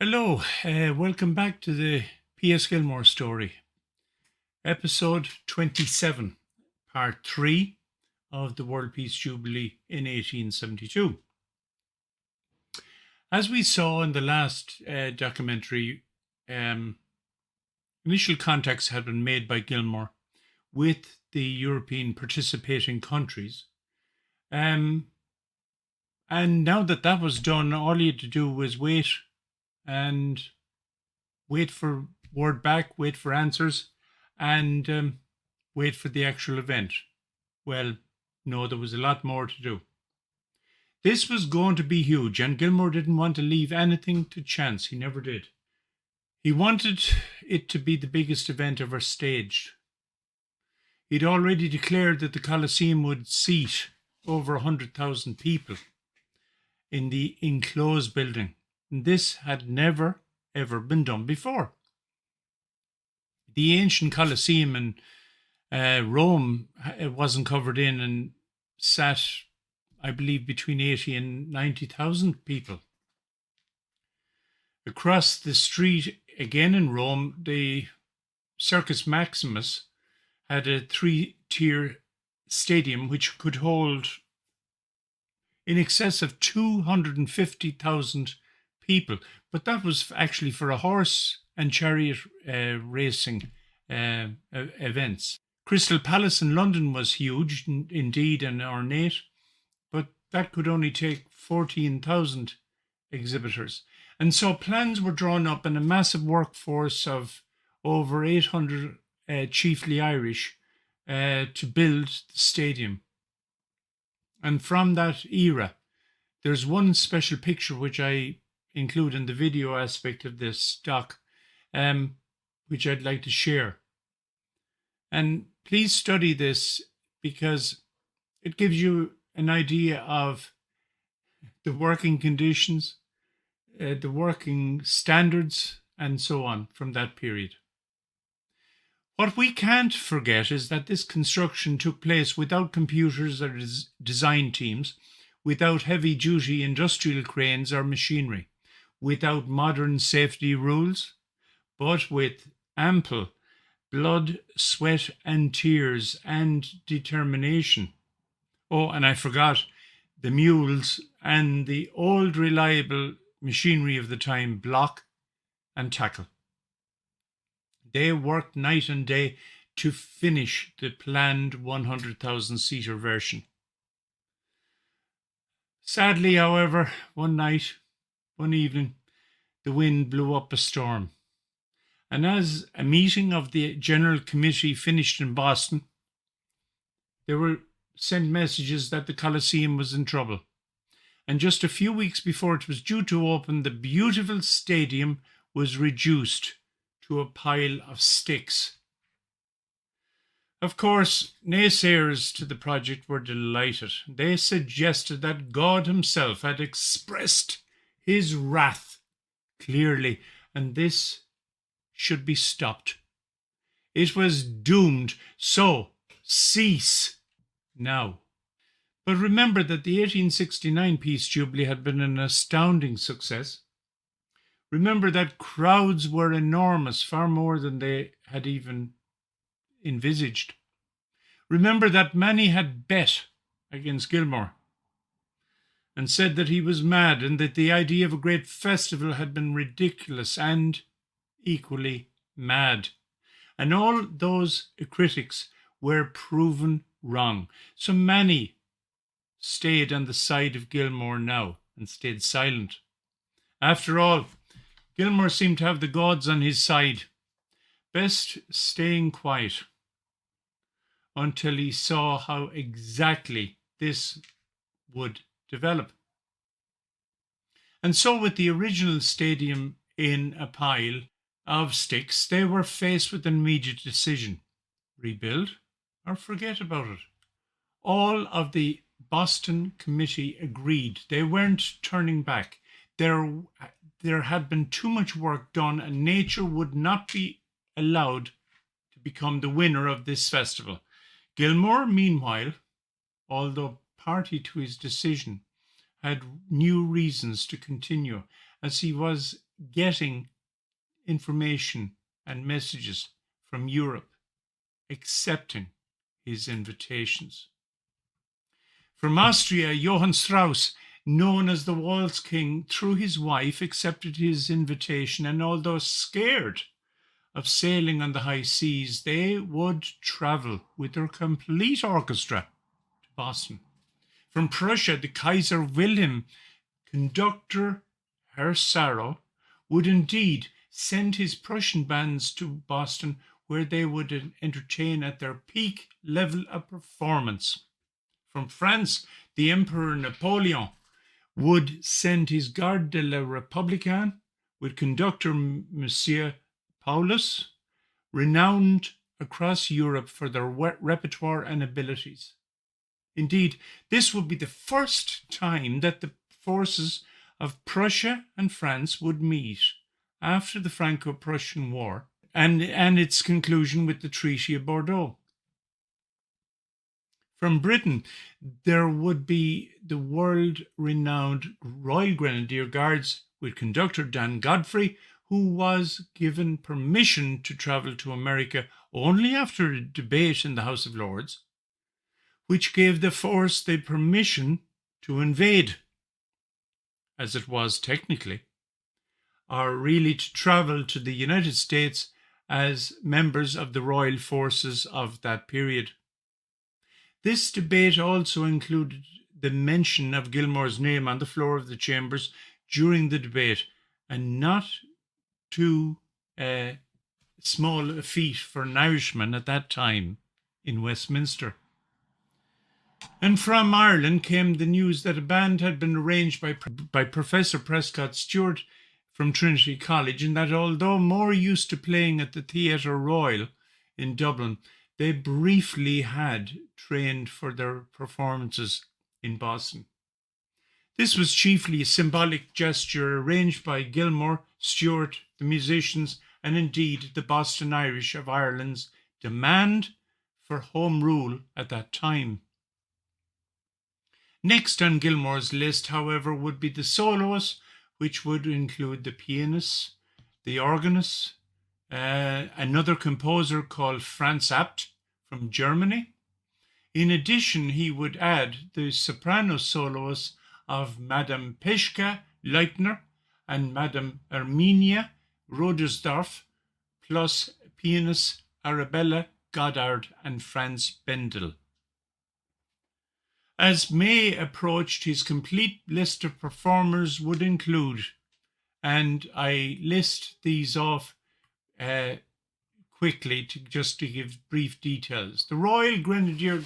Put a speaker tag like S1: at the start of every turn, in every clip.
S1: Hello, welcome back to the P.S. Gilmore story, episode 27, part 3 of the World Peace Jubilee in 1872. As we saw in the last documentary, initial contacts had been made by Gilmore with the European participating countries. And now that was done, all he had to do was wait for word back, wait for answers, and wait for the actual event. Well, no, there was a lot more to do. This was going to be huge, and Gilmore didn't want to leave anything to chance. He never did. He wanted it to be the biggest event ever staged. He'd already declared that the Colosseum would seat over 100,000 people in the enclosed building. This had never, ever been done before. The ancient Colosseum in Rome wasn't covered in and sat, I believe, between 80 and 90,000 people. Across the street, again in Rome, the Circus Maximus had a 3-tier stadium which could hold in excess of 250,000 people, but that was actually for a horse and chariot racing events. Crystal Palace in London was huge indeed and ornate, but that could only take 14,000 exhibitors. And so plans were drawn up, and a massive workforce of over 800 chiefly Irish to build the stadium. And from that era, there's one special picture which I include in the video aspect of this doc, which I'd like to share. And please study this because it gives you an idea of the working conditions, the working standards, and so on from that period. What we can't forget is that this construction took place without computers or design teams, without heavy-duty industrial cranes or machinery, without modern safety rules, but with ample blood, sweat, and tears and determination. Oh, and I forgot the mules and the old reliable machinery of the time, block and tackle. They worked night and day to finish the planned 100,000-seater version. Sadly, however, one evening, the wind blew up a storm. And as a meeting of the General Committee finished in Boston, there were sent messages that the Colosseum was in trouble. And just a few weeks before it was due to open, the beautiful stadium was reduced to a pile of sticks. Of course, naysayers to the project were delighted. They suggested that God himself had expressed his wrath clearly, and this should be stopped. It was doomed, so cease now. But remember that the 1869 Peace Jubilee had been an astounding success. Remember that crowds were enormous, far more than they had even envisaged. Remember that many had bet against Gilmore and said that he was mad and that the idea of a great festival had been ridiculous and equally mad. And all those critics were proven wrong. So many stayed on the side of Gilmore now and stayed silent. After all, Gilmore seemed to have the gods on his side. Best staying quiet until he saw how exactly this would develop. And so with the original stadium in a pile of sticks, they were faced with an immediate decision. Rebuild or forget about it. All of the Boston Committee agreed. They weren't turning back. There had been too much work done, and nature would not be allowed to become the winner of this festival. Gilmore, meanwhile, although party to his decision, had new reasons to continue, as he was getting information and messages from Europe, accepting his invitations. From Austria, Johann Strauss, known as the WALTZ King, through his wife, accepted his invitation, and although scared of sailing on the high seas, they would travel with their complete orchestra to Boston. From Prussia, the Kaiser Wilhelm, Conductor Herr Saro, would indeed send his Prussian bands to Boston, where they would entertain at their peak level of performance. From France, the Emperor Napoleon would send his Garde de la Republicaine with Conductor Monsieur Paulus, renowned across Europe for their repertoire and abilities. Indeed, this would be the first time that the forces of Prussia and France would meet after the Franco Prussian War and its conclusion with the Treaty of Bordeaux. From Britain, there would be the world-renowned Royal Grenadier Guards with Conductor Dan Godfrey, who was given permission to travel to America only after a debate in the House of Lords, which gave the force the permission to invade, as it was technically, or really to travel to the United States as members of the royal forces of that period. This debate also included the mention of Gilmore's name on the floor of the chambers during the debate, and not too small a feat for an Irishman at that time in Westminster. And from Ireland came the news that a band had been arranged by Professor Prescott Stewart from Trinity College, and that although more used to playing at the Theatre Royal in Dublin, they briefly had trained for their performances in Boston. This was chiefly a symbolic gesture arranged by Gilmore, Stewart, the musicians, and indeed the Boston Irish of Ireland's demand for home rule at that time. Next on Gilmore's list, however, would be the soloists, which would include the pianists, the organists, another composer called Franz Abt from Germany. In addition, he would add the soprano soloists of Madame Peschka Leitner and Madame Erminia Rodersdorf, plus pianists Arabella Goddard and Franz Bendel. As May approached, his complete list of performers would include, and I list these off quickly to give brief details. The Royal Grenadier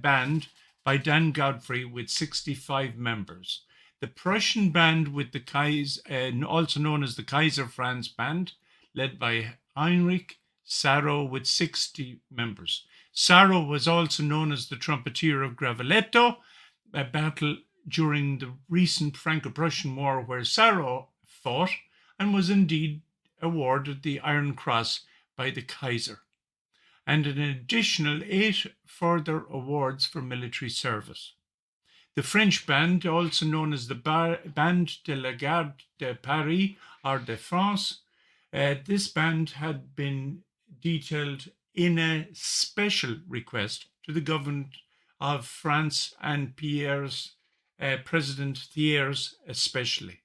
S1: Band by Dan Godfrey with 65 members. The Prussian Band with the Kaiser, also known as the Kaiser France Band, led by Heinrich Saro with 60 members. Saro was also known as the trumpeter of Gravoletto, a battle during the recent Franco-Prussian War where Saro fought and was indeed awarded the Iron Cross by the Kaiser, and an additional 8 further awards for military service. The French band, also known as the Band de la Garde de Paris or de France, this band had been detailed in a special request to the government of France and President Thiers especially.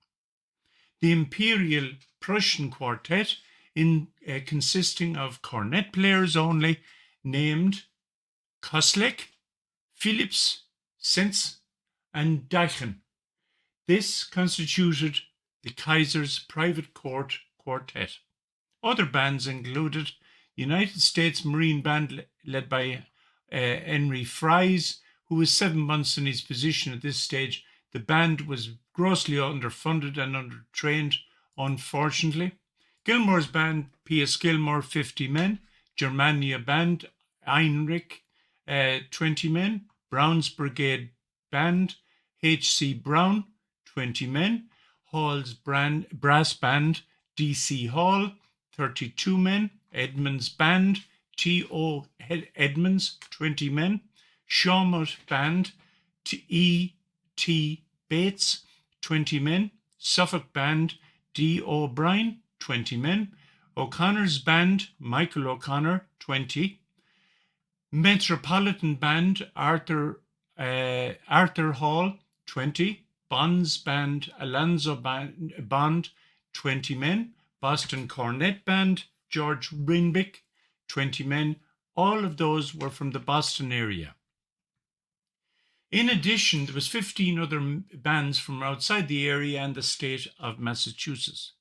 S1: The Imperial Prussian Quartet, consisting of cornet players only, named Kosleck, Philips, Sens, and Deichen. This constituted the Kaiser's private court quartet. Other bands included the United States Marine Band led by Henry Fries, who was 7 months in his position at this stage. The band was grossly underfunded and undertrained, unfortunately. Gilmore's band, P.S. Gilmore, 50 men. Germania Band, Heinrich, 20 men. Brown's Brigade Band, H.C. Brown, 20 men. Hall's Brass Band, D.C. Hall, 32 men. Edmonds Band, T.O. Edmonds, 20 men. Shawmut Band, E.T. Bates, 20 men. Suffolk Band, D. O'Brien, 20 men. O'Connor's Band, Michael O'Connor, 20. Metropolitan Band, Arthur Hall, 20. Bond's Band, Alonzo Bond, 20 men. Boston Cornet Band, George Rinbick, 20 men. All of those were from the Boston area. In addition, there was 15 other bands from outside the area and the state of Massachusetts.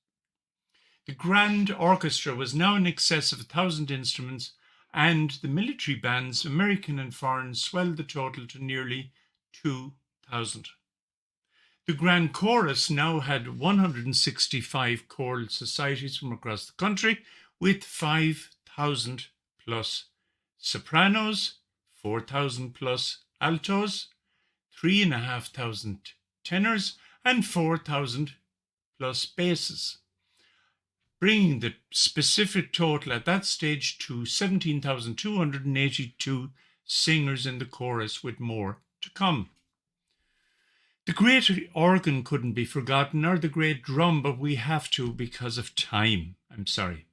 S1: The Grand Orchestra was now in excess of 1,000 instruments, and the military bands, American and foreign, swelled the total to nearly 2,000. The Grand Chorus now had 165 choral societies from across the country, with 5,000 plus sopranos, 4,000 plus altos, 3,500 tenors, and 4,000 plus basses, bringing the specific total at that stage to 17,282 singers in the chorus, with more to come. The great organ couldn't be forgotten, or the great drum, but we have to because of time. I'm sorry.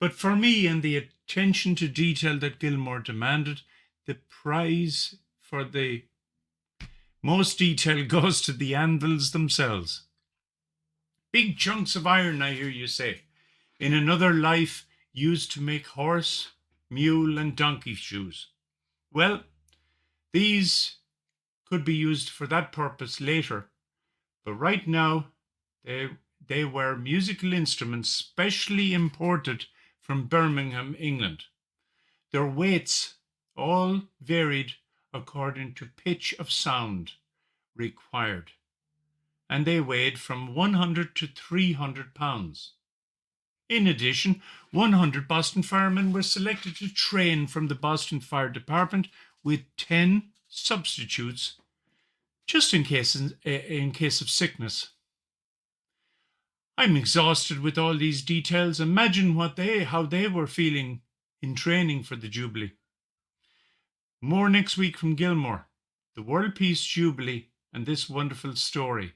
S1: But for me, and the attention to detail that Gilmore demanded, the prize for the most detail goes to the anvils themselves. Big chunks of iron, I hear you say, in another life used to make horse, mule, and donkey shoes. Well, these could be used for that purpose later, but right now they were musical instruments specially imported from Birmingham, England. Their weights all varied according to pitch of sound required, and they weighed from 100 to 300 pounds. In addition, 100 Boston firemen were selected to train from the Boston Fire Department, with 10 substitutes, just in case of sickness. I'm exhausted with all these details. Imagine how they were feeling in training for the Jubilee. More next week from Gilmore, the World Peace Jubilee, and this wonderful story.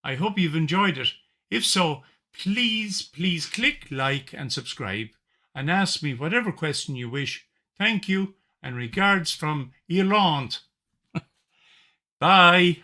S1: I hope you've enjoyed it. If so, please click like and subscribe, and ask me whatever question you wish. Thank you, and regards from Irlande. Bye.